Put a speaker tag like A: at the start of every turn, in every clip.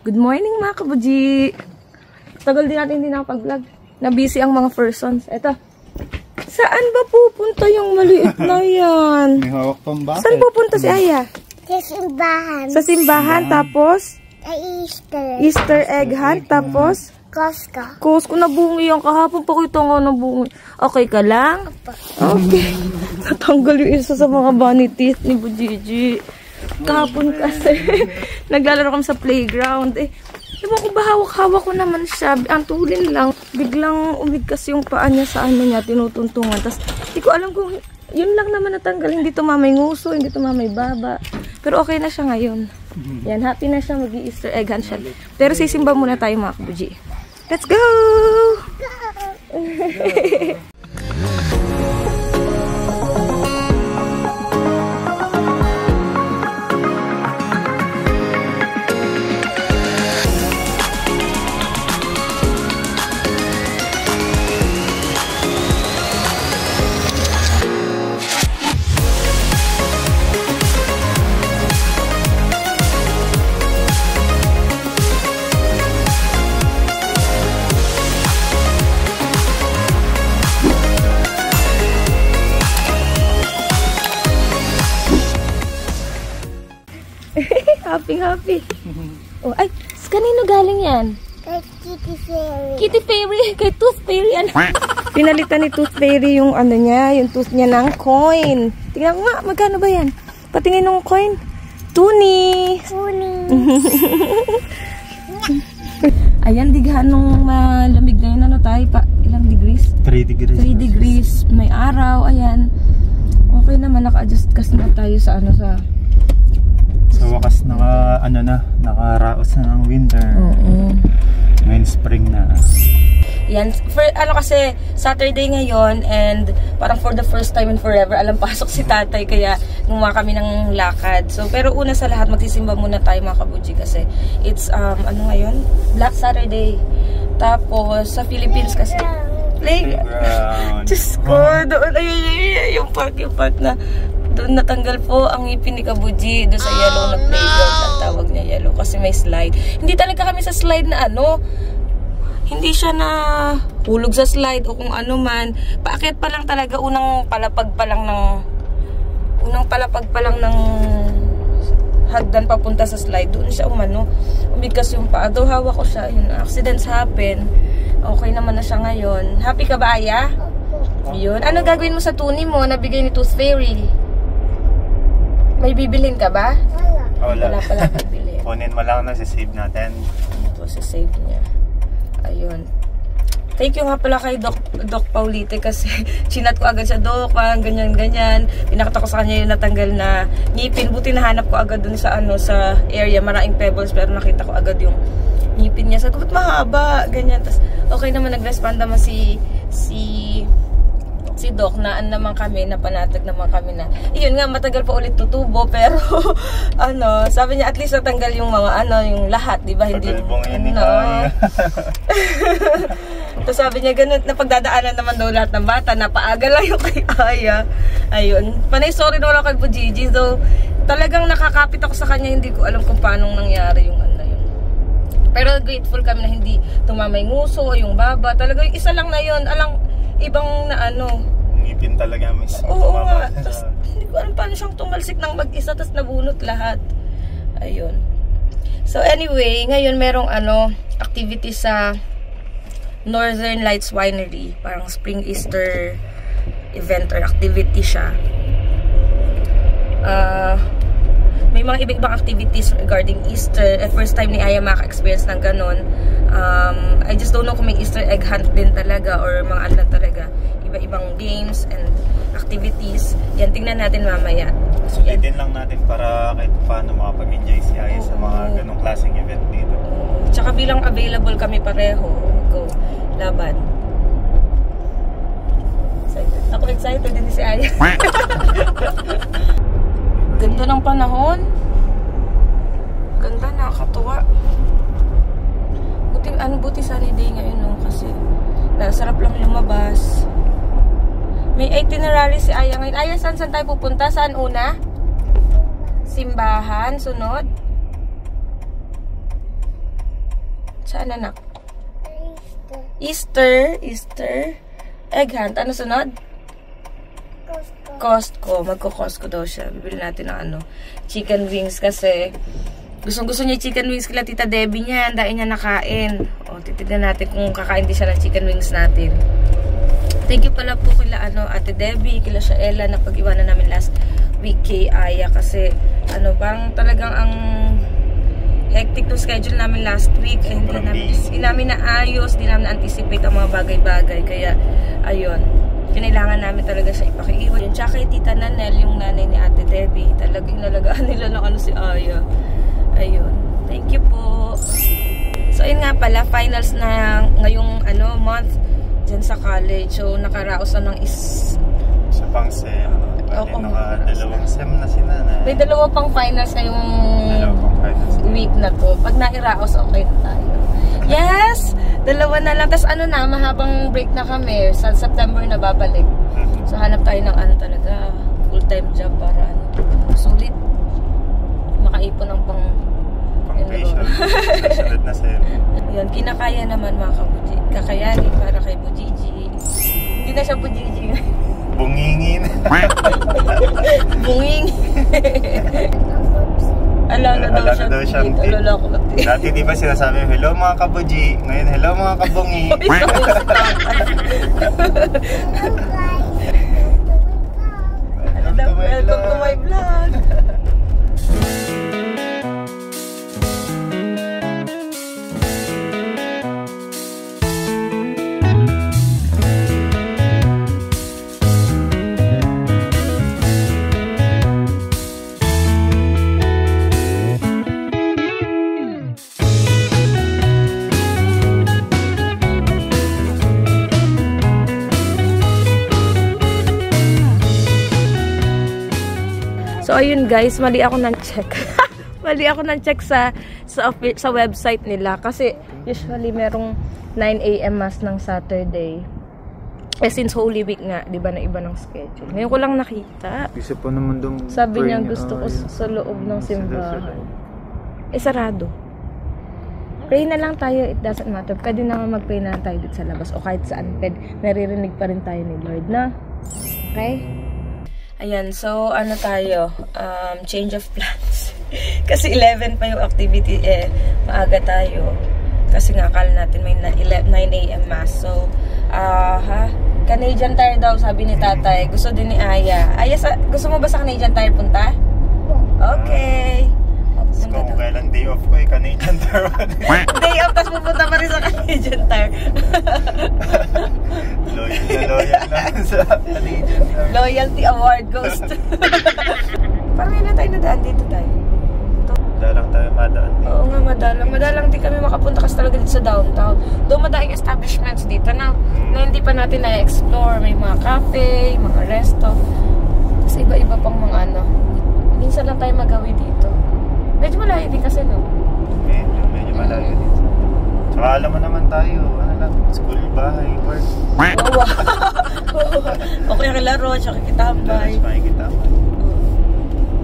A: Good morning mga kabuji! Tagal din natin hindi nakapag-vlog. Na-busy ang mga persons. Eto. Saan ba pupunta yung maliit na yan?
B: May hawak pang bakit?
A: Saan pupunta si Aya?
C: Sa simbahan.
A: Sa simbahan, tapos?
C: Easter.
A: Easter egg hunt, tapos?
C: Costco.
A: Costco, nabungi yan. Kahapon pa kita nga nabungi. Okay ka lang? Okay. Natanggal yung isa sa mga bunny teeth ni Bujiji. Kahapon kasi. Naglalaro kami sa playground. Ewan ko ba hawak-hawak ko naman siya. Ang tulin lang. Biglang umigkas yung paa niya sa ano niya. Tinutuntungan. Tapos, hindi ko alam kung yun lang naman natanggal. Hindi tumamay nguso. Hindi tumamay baba. Pero okay na siya ngayon. Yan, happy na siya. Mag-i-Easter egg hunt siya. Pero sisimba muna tayo mga kabuji. Let's go! Happy. Oh, ay, kanino galing yan?
C: Kay Kitty Fairy.
A: Kitty Fairy, kay Tooth Fairy. Pinalitan ni Tooth Fairy yung ano niya, yung tooth niya ng coin. Tingnan ko nga, magkano ba yan? Patingin ng coin. Tuni. Ayan, dighan nung malamig na yun. Ano tayo pa? Ilang degrees?
B: 3 degrees.
A: 3 degrees. May araw. Ayan. Okay naman, naka-adjust kasi na tayo sa ano sa...
B: Sa wakas nakaraos na ng winter.
A: Oo.
B: Ngayon spring na.
A: Yan, for, ano kasi Saturday ngayon and parang for the first time in forever alam pasok si tatay kaya gumawa kami ng lakad. So pero una sa lahat magsisimba muna tayo mga kabuji kasi it's ano ngayon? Black Saturday. Tapos sa Philippines kasi playground. Diyos ko, doon ay, yung park na doon natanggal po ang ngipin ni Kabuji doon sa yellow na playground. Ang tawag niya yellow kasi may slide. Hindi talaga kami sa slide na ano. Hindi siya na hulog sa slide o kung ano man. Paakyat pa lang talaga unang palapag pa lang ng hagdan papunta sa slide. Doon siya umano. Umigkas yung paa. Daw hawak ko siya. Yun, accidents happen. Okay naman na siya ngayon. Happy ka ba, Aya? Yun. Ano gagawin mo sa tuni mo? Nabigay ni Tooth Fairy. May bibilhin ka ba?
B: Wala
A: pala bibilhin.
B: Kunin mo lang na, sisave natin.
A: Ito, sisave niya. Ayun. Thank you nga pala kay Doc Paulite kasi chinat ko agad siya, Doc, ganyan. Pinakita ko sa kanya yung natanggal na ngipin. Buti nahanap ko agad dun sa ano sa area. Maraming pebbles pero nakita ko agad yung ngipin niya. Sabi ko, ba't mahaba? Ganyan. Tapos, okay naman, nag-respond naman si Doc, naan naman kami, napanatag naman kami na, iyon nga, matagal pa ulit tutubo, pero, ano, sabi niya, at least natanggal yung mga, ano, yung lahat, di ba? Hindi, ano. Tapos sabi niya, ganun, napagdadaanan naman daw lahat ng bata, napaaga lang yung kay Aya. Ayun. Panay, sorry daw lang kay Bujiji, so, talagang nakakapit ako sa kanya, hindi ko alam kung paano nangyari yung ano yun. Pero grateful kami na hindi tumamay nguso, yung baba, talaga yung isa lang na yun, ibang na ano,
B: ngipin talaga mismo.
A: Oo nga. Tas, hindi ko alam paano siyang tumalsik ng mag-isa tapos nabunot lahat. Ayun. So anyway, ngayon merong ano, activity sa Northern Lights Winery. Parang Spring Easter event or activity siya. May mga ibang activities regarding Easter. First time ni Aya maka-experience ng ganon. I just don't know kung may Easter egg hunt din talaga or mga ano talaga. Iba-ibang games and activities. Yan, tingnan natin mamaya.
B: Sulitin lang natin para kahit paano makapag-enjoy si Aya sa mga ganong klaseng event dito.
A: Tsaka bilang available kami pareho. Go. Laban. Excited. Ako excited din si Aya. Ganda ng panahon. Ganda, nakakatuwa. Buti sunny day ngayon, no? Kasi sarap lang lumabas. May itinerary si Aya ngayon. Aya, saan tayo pupunta? Saan una? Simbahan, sunod? Saan anak? Easter. Egg hunt. Ano sunod? Costco. Magko-Costco daw siya. Bibili natin ng chicken wings kasi gustong-gusto niya yung chicken wings kila Tita Debbie niya. Dahil niya nakain. O, titignan natin kung kakain din siya ng chicken wings natin. Thank you pala po kila Ate Debbie, kila Shaela na pag-iwanan namin last week kay Aya kasi parang talagang ang hectic ng schedule namin last week. Hindi namin naayos, hindi namin na-anticipate ang mga bagay-bagay. Kaya, ayun. Kinailangan namin talaga siya ipakiiwan. Yun, tsaka kay Tita Nanel, yung nanay ni Ate Debbie. Talagang nalagaan nila ng si Aya. Ayun. Thank you po. So, ayun nga pala, finals na ngayong month dyan sa college. So, nakaraos na ng
B: Sa pang SEM. Naka-dalawang SEM na si Nanay.
A: May dalawa pang finals ngayong week na to. Pag nairaos, okay na tayo. Yes! Dalawa na lang. Tapos mahabang break na kami. Sa September na babalik. So, hanap tayo ng talaga. Full-time job para sulit. Makaipon ng
B: pang-patient. Sunod na SEM.
A: Yan, kinakaya naman mga kabuji. Kakayanin para kay Bujiji. Hindi na siya Bujiji.
B: Bungingin.
A: Bunging. Alala daw siyang tit.
B: Dati di ba sinasabi, hello mga kabuji. Ngayon, hello mga kabungi.
A: Welcome to my vlog. So, ayun guys, mali ako ng check. Mali ako ng check sa website nila. Kasi, usually, merong 9 AM mass ng Saturday. Since Holy Week nga, di ba, na iba ng schedule. Ngayon ko lang nakita.
B: Isa pa naman doon.
A: Sabi niya, gusto ko sa loob ng simbahan. Sarado. Pray na lang tayo, it doesn't matter. Pwede na mag-pray na lang tayo dito sa labas. O kahit saan, naririnig pa rin tayo ni Lord na. Okay? Ayan, so tayo, change of plans. Kasi 11 pa yung activity, maaga tayo. Kasi nga, akala natin may 9 AM mass. So, Canadian Tire daw, sabi ni tatay. Gusto din ni Aya. Aya, gusto mo ba sa Canadian Tire punta? Okay.
B: Kung kailan day off ko, Canadian Tire.
A: Day off, tapos pupunta pa rin sa Canadian Tire.
B: Loyal lang sa Canadian Tire.
A: Loyalty award goes to... Parang yun na tayo nadaan dito tayo.
B: Madalang tayo madaan dito.
A: Oo nga, madalang din kami makapunta kasi talaga dito sa downtown. Doon madaling establishments dito na hindi pa natin na-explore. May mga cafe, mga resto. Tapos iba-iba pang mga minsan lang tayo magawi dito. Medyo malayo din kasi, no?
B: Medyo malayo dito. Tsaka alam mo naman tayo, school, bahay, work.
A: Okay, kilaro, tsaka kitambay.
B: Kitambay.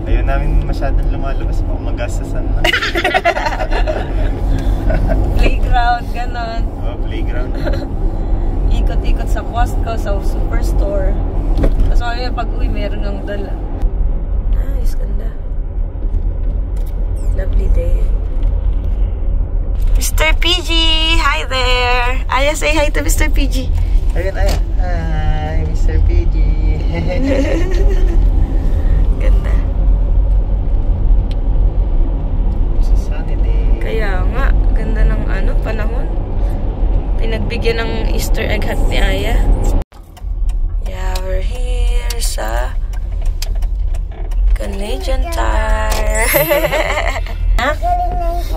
B: Ayaw namin masyadong lumalabas pa kung magastasan na.
C: Playground, ganon.
B: Oh, playground.
C: Ikot-ikot sa Costco, sa Superstore. Tapos mamaya pag-uwi, meron ng dala.
A: Nice, ganda. Lovely day. Mr. PG! Hi there! Aya, say hi to Mr. PG.
B: Ayun, Aya. Hi, Mr. PG.
A: Ganda.
B: Sunny day.
A: Kaya nga, ganda ng panahon. Pinagbigyan ng Easter egg hunt ni Aya. Yeah, we're here sa Canadian Tire. Ha?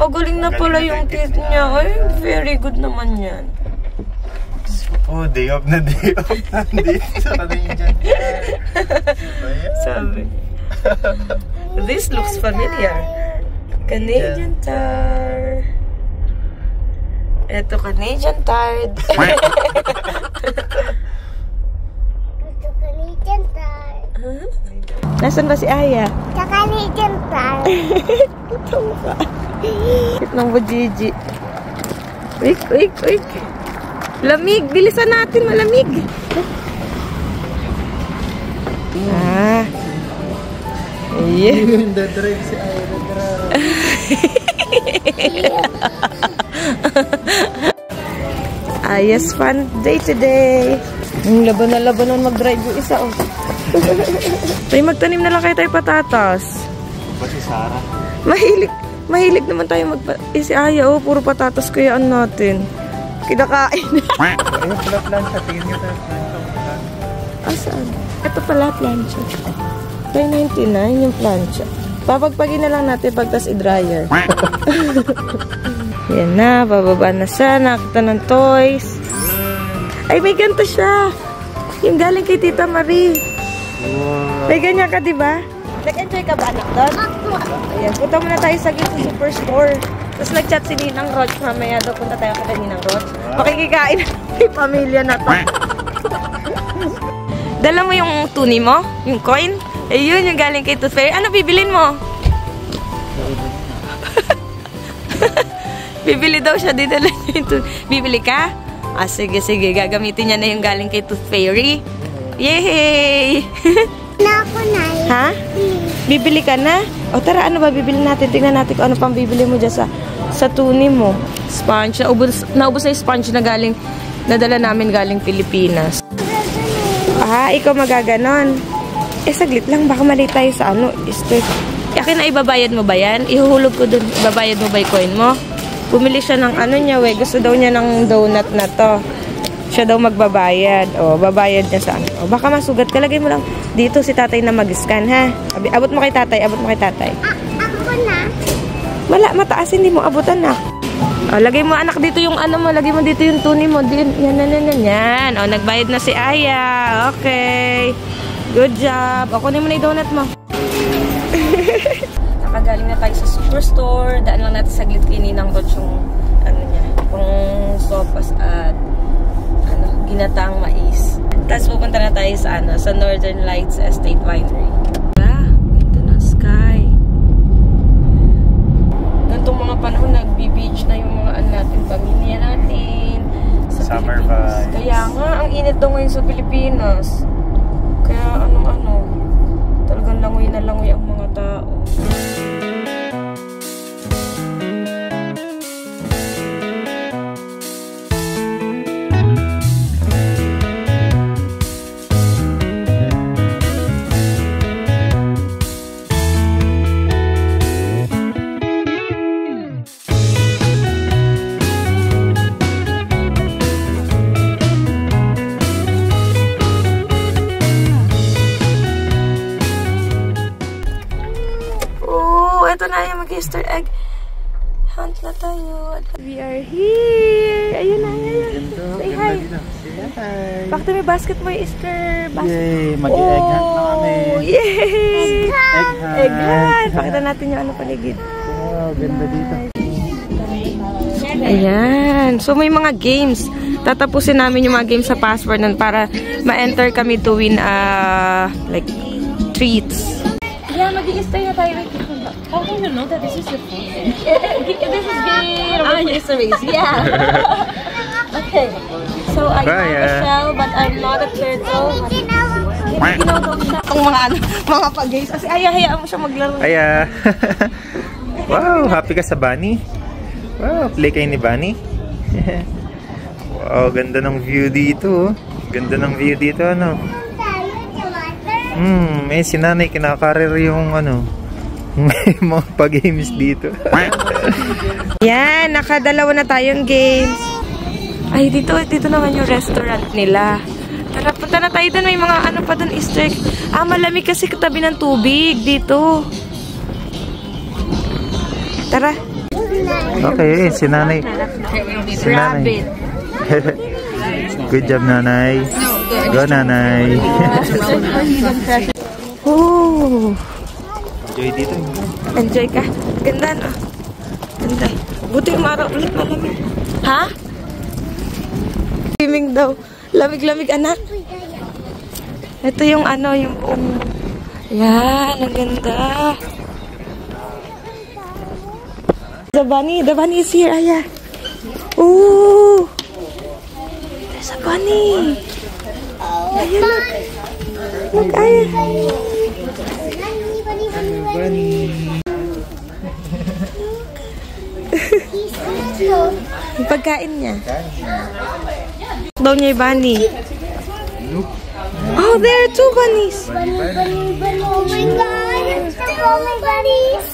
A: Magaling na pala yung teeth niya. Ay, very good naman yan.
B: Oh, day off na day off. Nandito sa Canadian Tire.
A: Sabi. This looks familiar. Canadian Tire. Ito, Canadian Tire.
C: Canadian Tire.
A: Huh? Nasaan ba si Aya?
C: Sa Canadian Tire.
A: Ito ka. Cute ng bujiji. Quick, quick, quick. Lamig. Bilisan natin, malamig. Ah. Yeah.
B: Drive si Ira.
A: Ayos, fun day today. Laban na mag-drive yung isa, oh. Tayo magtanim na lang kayo tayo patatas.
B: Ba si Sarah?
A: Mahilig naman tayo si Aya, oh. Puro patatas kayaan natin. Kinakain.
B: Ayun pala plancha. Tingin nyo tayo plancha.
A: Saan? Ito pala, plancha. 3.99 yung plancha. Papagpagin na lang natin pagtas i-dryer. Yan na, bababa na siya. Nakita ng toys. Ay, may ganito siya. Yung galing kay Tita Marie.
B: Wow.
A: May ganyan ka, diba? Nag-enjoy ka ba, anak doon? Ayan, punta muna tayo sa Superstore. Tapos nag-chat si Ninang Roch. Mamaya daw punta tayo kay Ninang Roch. Makikikain ng pamilya na to. Dala mo yung tuni mo? Yung coin? Ayun, yung galing kay Tooth Fairy. Ano bibilin mo? Bibili daw siya. Dito lang yung bibili ka? Ah, sige, sige. Gagamitin niya na yung galing kay Tooth Fairy. Yay!
D: Na ako na.
A: Ha? Bibili ka na? O tara, ano ba bibili natin? Tingnan natin kung ano pang bibili mo dyan sa tuni mo. Sponge. Naubos na yung sponge na nadala namin galing Pilipinas. Ah, ikaw magaganon. Saglit lang. Baka mali tayo sa Akin na ibabayad mo ba yan? Ihuhulog ko dun. Ibabayad mo ba yung coin mo? Bumili siya ng Gusto daw niya ng donut na to. Siya daw magbabayad. O, babayad niya sa O, baka masugat ka. Lagay mo lang dito si tatay na mag-scan, ha? Abot mo kay tatay. Abot mo kay tatay.
D: Ako na.
A: Wala, mataas. Hindi mo abutan na. O, lagay mo anak dito yung mo. Lagay mo dito yung tuni mo. Yan. O, nagbayad na si Aya. Okay. Good job. O, kunin mo na yung donut mo. Nakagaling na tayo sa Superstore. Daan lang natin saglit kay Ninang Roch yung yung sopas at ginataang mais. Tapos pupunta na tayo sa Northern Lights Estate Winery. Ganda ng sky. Gantong mga panahon nagbi-beach na yung mga natin, pamilya natin. Sa
B: Summer
A: Pilipinas.
B: vibes.
A: Kaya nga, ang init daw ngayon sa Pilipinas. Kaya talagang langoy na langoy ang mga tao. Ito na yung mag-Easter egg hunt na tayo. We are here. Ayun na. Say hi. Bakit may basket mo yung Easter basket?
B: Yay! Mag-egg hunt na kami.
A: Yay! Egg hunt.
B: Egg
A: Pakita natin yung paligid.
B: Wow, ganda dito.
A: Ayan. So may mga games. Tatapusin namin yung mga games sa password nun para ma-enter kami to win like treats. Yeah, mag-i-Easter na tayo. How can you know that this is your phone? This is game Easter eggs. Yeah. Okay. So I have a shell, but I'm not a turtle. Ginagawa siya. Itong mga pag-games. Kasi hayaan mo siya maglaro.
B: Aya. Wow, happy ka sa Bunny? Wow, play kayo ni Bunny? Wow, ganda ng view dito. Ganda ng view dito, ano? Si nanay kinakarir yung may mga pag-games dito.
A: Yan, nakadalawa na tayong games. Ay, dito naman yung restaurant nila. Tara, punta na tayo doon. May mga pa doon, Easter egg. Malamig kasi katabi ng tubig dito. Tara.
B: Okay, si nanay.
A: Rabbit.
B: Good job, nanay. Go, nanay.
A: Oh.
B: Enjoy dito.
A: Enjoy ka. Ganda, no? Ganda. Buti yung araw ulit malamig. Ha? Swimming daw. Lamig-lamig, anak. Ito yung yung buong... Yan, ang ganda. The bunny is here, Aya. Oh! There's a bunny! Ayan, look! Look, ayan! Yung pagkain niya. Daw niya yung bunny. Oh, there are two bunnies!
D: Bunny. Oh my God! Oh my bunnies!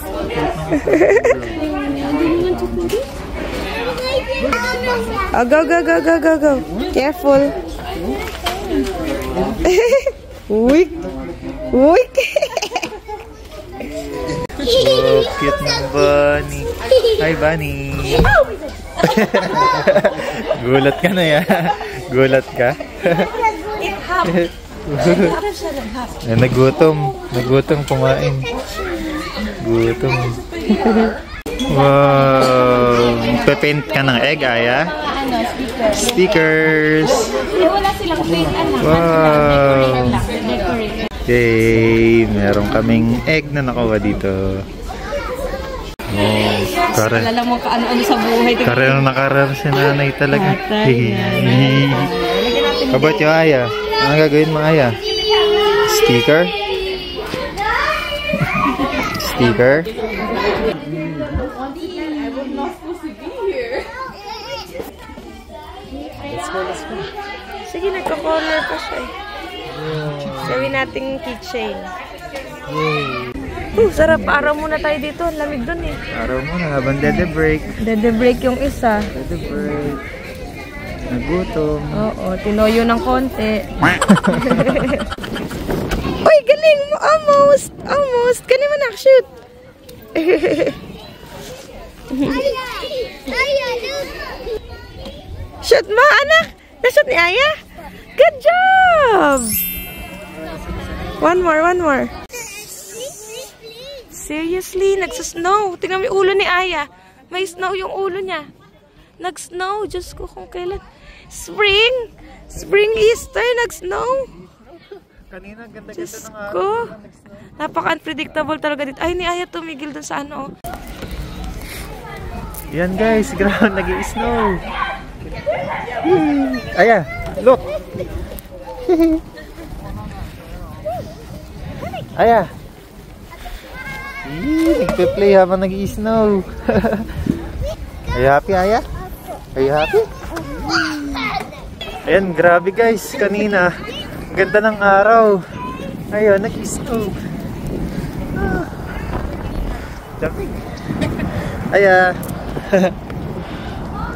A: Oh, go. Careful. Weak.
B: Oh, cute ng bunny. Hi, bunny. Gulat ka na yan. Gulat ka. Nagutom kumain. Gutom. Wow. Papaint ka ng egg, Aya? Stickers.
C: Wala silang paint, anak.
B: Wow. Okay, meron kaming egg na nakuha dito. Oh, kare.
C: Alam mo ka ano-ano sa buhay.
B: Kare na nakarar si nanay talaga. Kabot yung Aya. Ano gagawin mo, Aya? Sticker? Sticker?
A: Sige, nagko-corner pa siya. Gawin nating keychain. Sarap. Araw muna tayo dito. Ang lamig dun eh.
B: Araw mo na habang dede-break.
A: Dede-break yung isa.
B: Dede-break. Nagutom.
A: Oo, tinoyo ng konti. Uy, galing mo! Almost! Galing mo nak-shoot! Shoot mo, anak! Na-shoot ni Aya? Good job! One more. Seriously, nagsasnow. Tingnan mo yung ulo ni Aya. May snow yung ulo niya. Nag-snow. Diyos ko kung kailan. Spring, Easter, nag-snow.
B: Kanina, ganda-ganda
A: Diyos
B: ng araw.
A: ko. Napaka-unpredictable talaga dito. Ay, ni Aya tumigil dun sa ano.
B: Yan guys, ground, nag-i-snow. Aya, look. Aya. Nagpe-play habang nag-i-snow. Are you happy, Aya? Are you happy? Ayan, grabe guys, kanina. Ganda ng araw. Ayun, nag-i-snow. Jumping. Aya.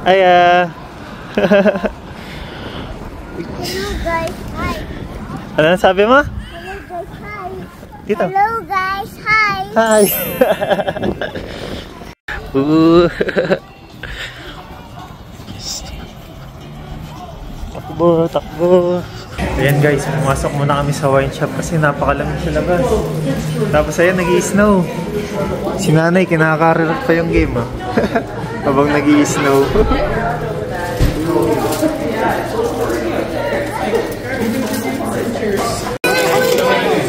B: Aya.
D: Hello guys, hi.
B: Ano sabi mo?
D: Hello guys, hi.
B: Dito.
D: Hello guys, hi.
B: Hi. Takbo. Ayan guys, pumasok muna kami sa wine shop kasi napakalamig sa labas. Tapos ayan, nag-i-snow. Si nanay, kinakakarelak pa yung game ah. Habang nag-i-snow.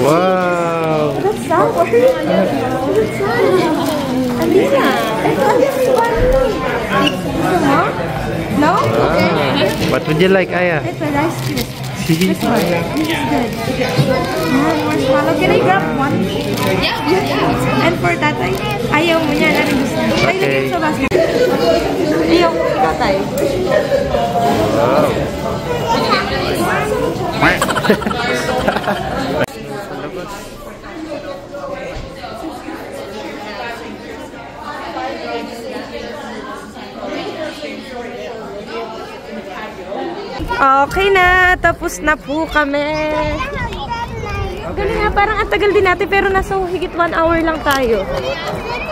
B: Wow!
A: That's sour. Alisa, no?
B: What would you like, Aya?
A: It's a rice cube. This is good. Marshmallow. Can I grab one? Yeah. And for tatay? Ayaw mo niya. Ano gusto mo? Ay, lagyan sa basket. Ayaw mo tatay.
B: Wow.
A: Okay na. Tapos na po kami. Galing nga. Parang ang tagal din natin pero nasa higit 1 hour lang tayo.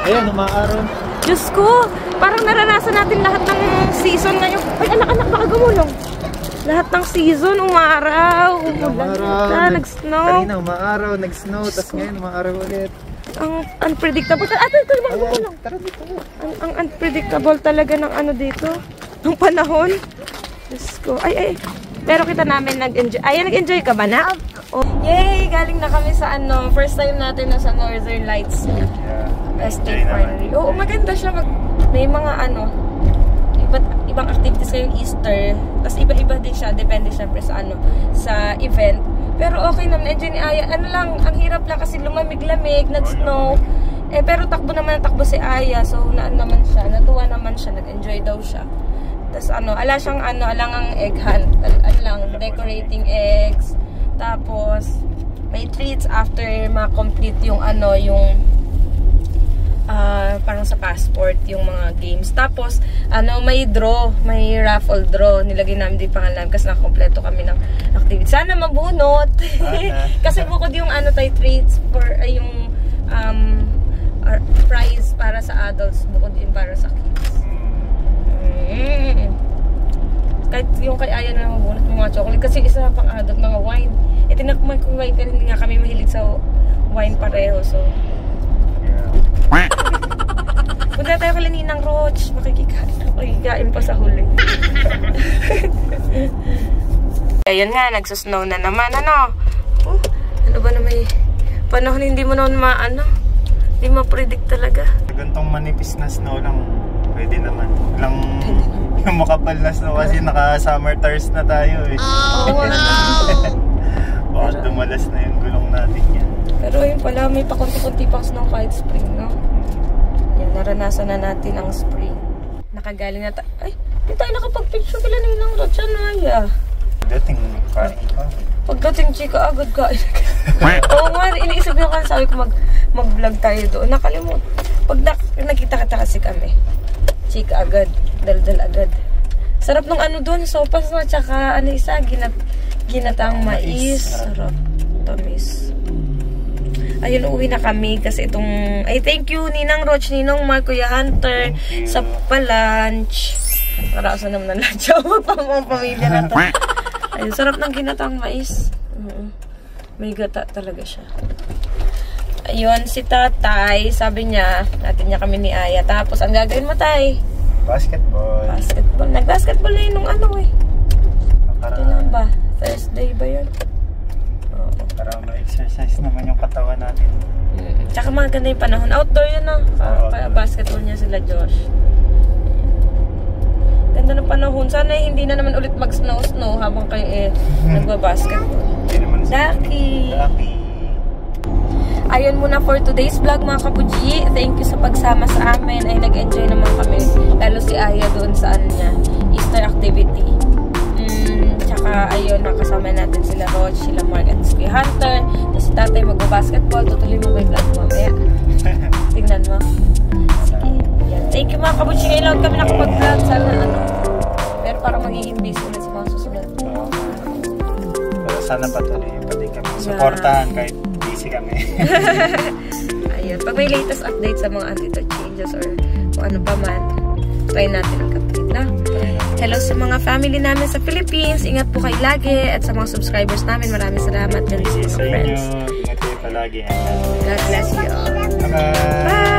B: Ayan, umaaraw.
A: Diyos ko, parang naranasan natin lahat ng season ngayon. Ay, anak, baka gumulong. Lahat ng season, umaraw, umulan, nag-snow.
B: Kanina umaaraw, nag-snow, tapos ngayon umaaraw ulit.
A: Ang unpredictable. Ate, ito baka gumulong. Ang unpredictable talaga ng ano dito. Ng panahon. Diyos ko. Ay. Pero kita namin nag-enjoy. Ay, nag-enjoy ka ba na? Oh. Yay! Galing na kami sa ano. First time natin na sa Northern Lights. Estate Winery. Oo, maganda siya. May mga ano, ibang activity. ngayong Easter. Tapos iba-iba din siya, depende syempre sa sa event. Pero okay naman, enjoy ni Aya. Ano lang, ang hirap lang kasi lumamig-lamig, nag-snow. Pero takbo naman si Aya. So, naman siya, natuwa naman siya, nag-enjoy daw siya. Tapos ala siyang alang egg hunt. Decorating eggs. Tapos, may treats after ma-complete yung parang sa passport, yung mga games. Tapos, may raffle draw. Nilagay namin din pangalan kasi nakakompleto kami ng activity. Sana mabunot. Kasi bukod yung treats for yung prize para sa adults, bukod din para sa kids. Kahit yung kay Aya na mabunot mga chocolate kasi isa pang adult, mga wine. Tinakman ko wine kasi hindi nga kami mahilig sa wine pareho. So, punta tayo kay Ninang Roach. Makikikain pa sa huli. Ayun nga, nagsusnow na naman. Ano ba na may panahon hindi mo naman hindi ma-predict talaga.
B: Gantong manipis na snow lang, pwede naman. Yung makapal na snow kasi naka-summer tires na tayo eh. Baka dumalas na yung gulong natin yan.
A: Pero yun pala, may pakunti-kunti pang snow kahit spring, no? Yan, naranasan na natin ang spring. Nakagaling na tayo. Ay, hindi tayo nakapag-picture kila Ninang Roach, Aya.
B: Dating parang ipa.
A: Pagdating chika, agad kain. Oo nga, iniisip nyo kasi sabi ko mag-vlog tayo doon. Nakalimut. Pag nakita-kita kasi kami, chika agad, dal-dal agad. Sarap nung doon, sopas na, tsaka ginatang mais. Sarap, tamis. Ayun, uwi na kami kasi thank you Ninang Roach, Ninong Mark, Kuya Hunter sa pa-lunch. Marasa naman ng lunch ako pang pamilya na to. Ayun, sarap ng ginatang mais. May gata talaga siya. Ayun, si Tatay, sabi niya, natin niya kami ni Aya. Tapos, ang gagawin mo, Tay?
B: Basketball.
A: Nag-basketball na yun nung kailan ba? Thursday ba yun?
B: Para ma-exercise naman yung katawan natin.
A: Tsaka maganda yung panahon. Outdoor yun kaya basketball niya sila Josh. Ganda ng panahon. Sana hindi na naman ulit mag-snow habang kayo nagbabasketball. Lucky! Ayun muna for today's vlog mga kapuji. Thank you sa pagsama sa amin. Ay nag-enjoy naman kami. Lalo si Aya doon sa Easter activity. Tsaka ayun, nakasama natin sila Roach, sila Mark at si Hunter. Tapos si Tatay magbabasketball. Tutuloy mo ba yung vlog mamaya? Tingnan mo. Sige. Yan. Thank you mga kabuchi. Ngayon lang kami nakapag-vlog. Sana pero parang magiging busy ulit sa mga susunod.
B: Pero sana patuloy kami supportahan kahit busy kami.
A: Ayun. Pag may latest update sa mga attitude changes or kung ano pa man, try natin ang kapit na. Hello sa mga family namin sa Philippines. Ingat po kayo lagi. At sa mga subscribers namin, maraming salamat. Sa
B: inyo, ingat kayo palagi.
A: God bless you all.
B: Bye-bye.
A: Bye!